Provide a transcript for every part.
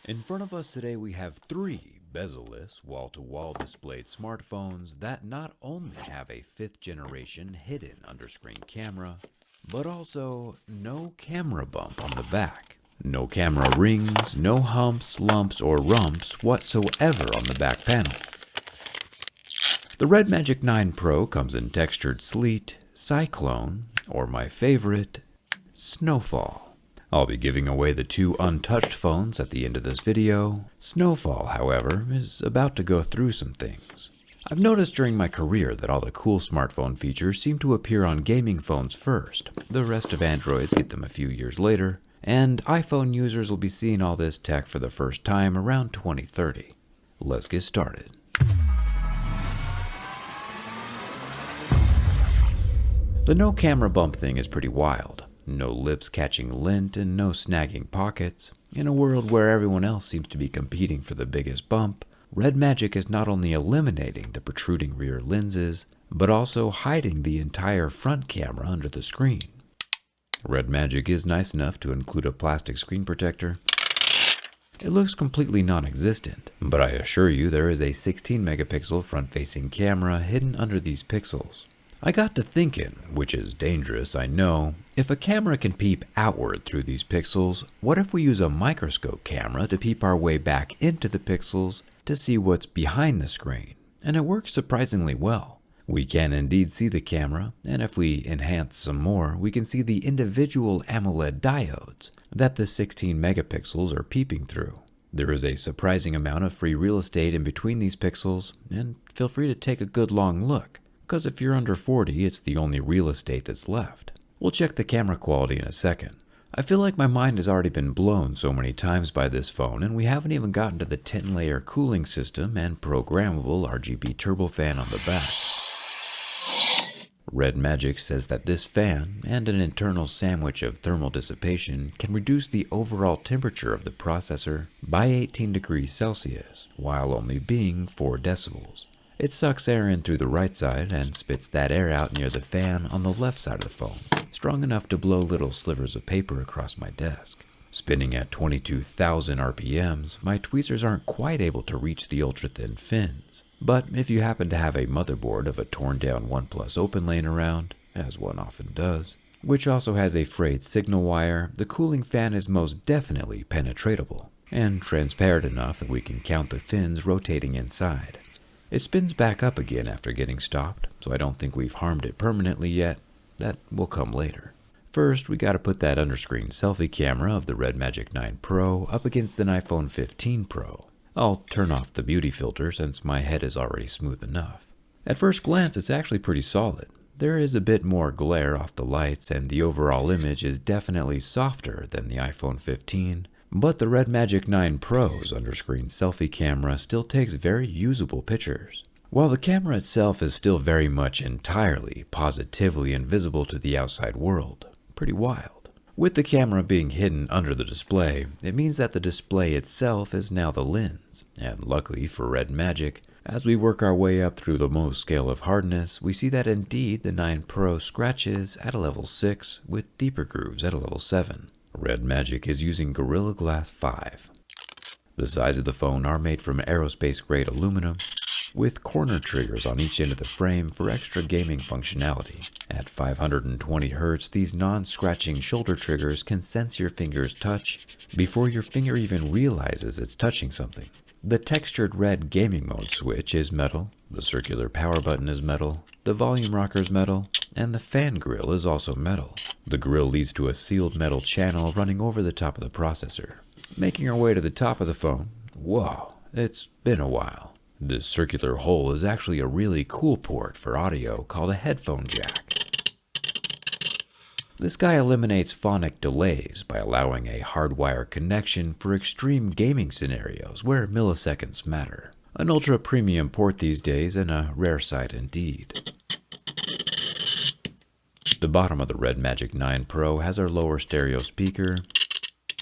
In front of us today we have three bezel-less wall-to-wall displayed smartphones that not only have a 5th generation hidden underscreen camera, but also no camera bump on the back. No camera rings, no humps, lumps, or rumps whatsoever on the back panel. The REDMAGIC 9 Pro comes in textured sleet, cyclone, or my favorite, snowfall. I'll be giving away the two untouched phones at the end of this video. Snowfall, however, is about to go through some things. I've noticed during my career that all the cool smartphone features seem to appear on gaming phones first. The rest of Androids get them a few years later, and iPhone users will be seeing all this tech for the first time around 2030. Let's get started. The no camera bump thing is pretty wild. No lips catching lint and no snagging pockets. In a world where everyone else seems to be competing for the biggest bump, REDMAGIC is not only eliminating the protruding rear lenses, but also hiding the entire front camera under the screen. REDMAGIC is nice enough to include a plastic screen protector. It looks completely non-existent, but I assure you there is a 16 megapixel front-facing camera hidden under these pixels. I got to thinking, which is dangerous, I know, if a camera can peep outward through these pixels, what if we use a microscope camera to peep our way back into the pixels to see what's behind the screen? And it works surprisingly well. We can indeed see the camera, and if we enhance some more, we can see the individual AMOLED diodes that the 16 megapixels are peeping through. There is a surprising amount of free real estate in between these pixels, and feel free to take a good long look. Because if you're under 40, it's the only real estate that's left. We'll check the camera quality in a second. I feel like my mind has already been blown so many times by this phone, and we haven't even gotten to the 10-layer cooling system and programmable RGB turbofan on the back. REDMAGIC says that this fan and an internal sandwich of thermal dissipation can reduce the overall temperature of the processor by 18 degrees Celsius, while only being 4 decibels. It sucks air in through the right side and spits that air out near the fan on the left side of the phone, strong enough to blow little slivers of paper across my desk. Spinning at 22,000 RPMs, my tweezers aren't quite able to reach the ultra-thin fins. But if you happen to have a motherboard of a torn-down OnePlus Open laying around, as one often does, which also has a frayed signal wire, the cooling fan is most definitely penetratable, and transparent enough that we can count the fins rotating inside. It spins back up again after getting stopped, so I don't think we've harmed it permanently yet. That will come later. First, we gotta put that underscreen selfie camera of the REDMAGIC 9 Pro up against an iPhone 15 Pro. I'll turn off the beauty filter since my head is already smooth enough. At first glance, it's actually pretty solid. There is a bit more glare off the lights and the overall image is definitely softer than the iPhone 15. But the REDMAGIC 9 Pro's underscreen selfie camera still takes very usable pictures. While the camera itself is still very much entirely positively invisible to the outside world. Pretty wild. With the camera being hidden under the display, it means that the display itself is now the lens. And luckily for REDMAGIC, as we work our way up through the most scale of hardness, we see that indeed the 9 Pro scratches at a level 6 with deeper grooves at a level 7. REDMAGIC is using Gorilla Glass 5. The sides of the phone are made from aerospace-grade aluminum, with corner triggers on each end of the frame for extra gaming functionality. At 520 Hz, these non-scratching shoulder triggers can sense your finger's touch before your finger even realizes it's touching something. The textured red gaming mode switch is metal, the circular power button is metal, the volume rocker is metal, and the fan grill is also metal. The grill leads to a sealed metal channel running over the top of the processor. Making our way to the top of the phone, whoa, it's been a while. This circular hole is actually a really cool port for audio called a headphone jack. This guy eliminates phonic delays by allowing a hardwire connection for extreme gaming scenarios where milliseconds matter. An ultra premium port these days and a rare sight indeed. The bottom of the REDMAGIC 9 Pro has our lower stereo speaker,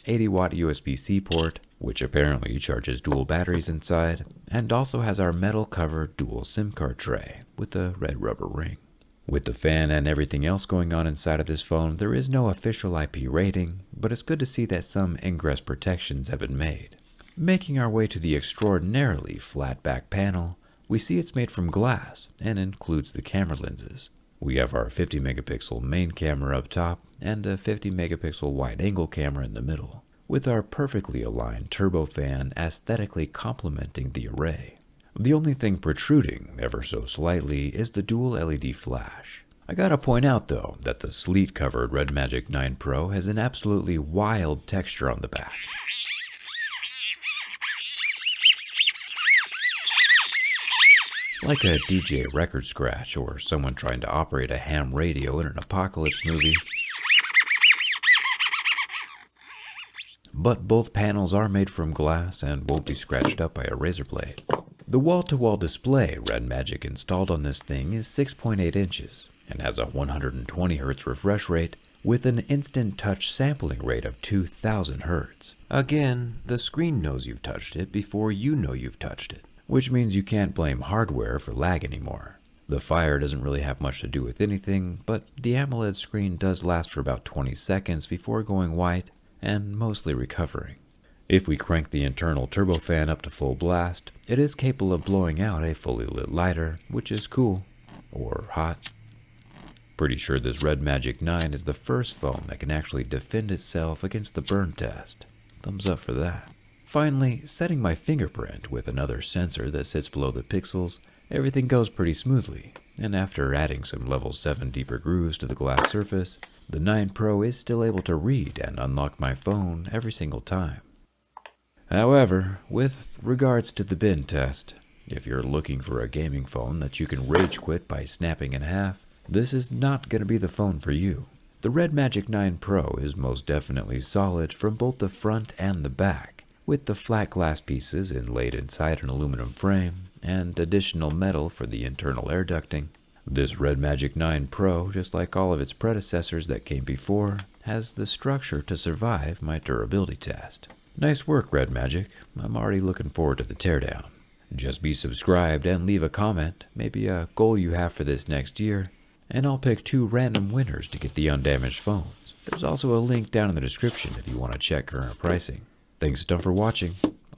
80-watt USB-C port, which apparently charges dual batteries inside, and also has our metal-covered dual SIM card tray with a red rubber ring. With the fan and everything else going on inside of this phone, there is no official IP rating, but it's good to see that some ingress protections have been made. Making our way to the extraordinarily flat back panel, we see it's made from glass and includes the camera lenses. We have our 50 megapixel main camera up top and a 50 megapixel wide angle camera in the middle, with our perfectly aligned turbofan aesthetically complementing the array. The only thing protruding ever so slightly is the dual LED flash. I gotta point out though that the sleet-covered REDMAGIC 9 Pro has an absolutely wild texture on the back. Like a DJ record scratch or someone trying to operate a ham radio in an apocalypse movie. But both panels are made from glass and won't be scratched up by a razor blade. The wall-to-wall display REDMAGIC installed on this thing is 6.8 inches and has a 120 Hz refresh rate with an instant touch sampling rate of 2000 Hz. Again, the screen knows you've touched it before you know you've touched it, which means you can't blame hardware for lag anymore. The fire doesn't really have much to do with anything, but the AMOLED screen does last for about 20 seconds before going white and mostly recovering. If we crank the internal turbofan up to full blast, it is capable of blowing out a fully lit lighter, which is cool. Or hot. Pretty sure this REDMAGIC 9 is the first phone that can actually defend itself against the burn test. Thumbs up for that. Finally, setting my fingerprint with another sensor that sits below the pixels, everything goes pretty smoothly, and after adding some level 7 deeper grooves to the glass surface, the 9 Pro is still able to read and unlock my phone every single time. However, with regards to the bin test, if you're looking for a gaming phone that you can rage quit by snapping in half, this is not going to be the phone for you. The REDMAGIC 9 Pro is most definitely solid from both the front and the back, with the flat glass pieces inlaid inside an aluminum frame and additional metal for the internal air ducting. This REDMAGIC 9 Pro, just like all of its predecessors that came before, has the structure to survive my durability test. Nice work, REDMAGIC. I'm already looking forward to the teardown. Just be subscribed and leave a comment, maybe a goal you have for this next year, and I'll pick 2 random winners to get the undamaged phones. There's also a link down in the description if you want to check current pricing. Thanks a ton for watching.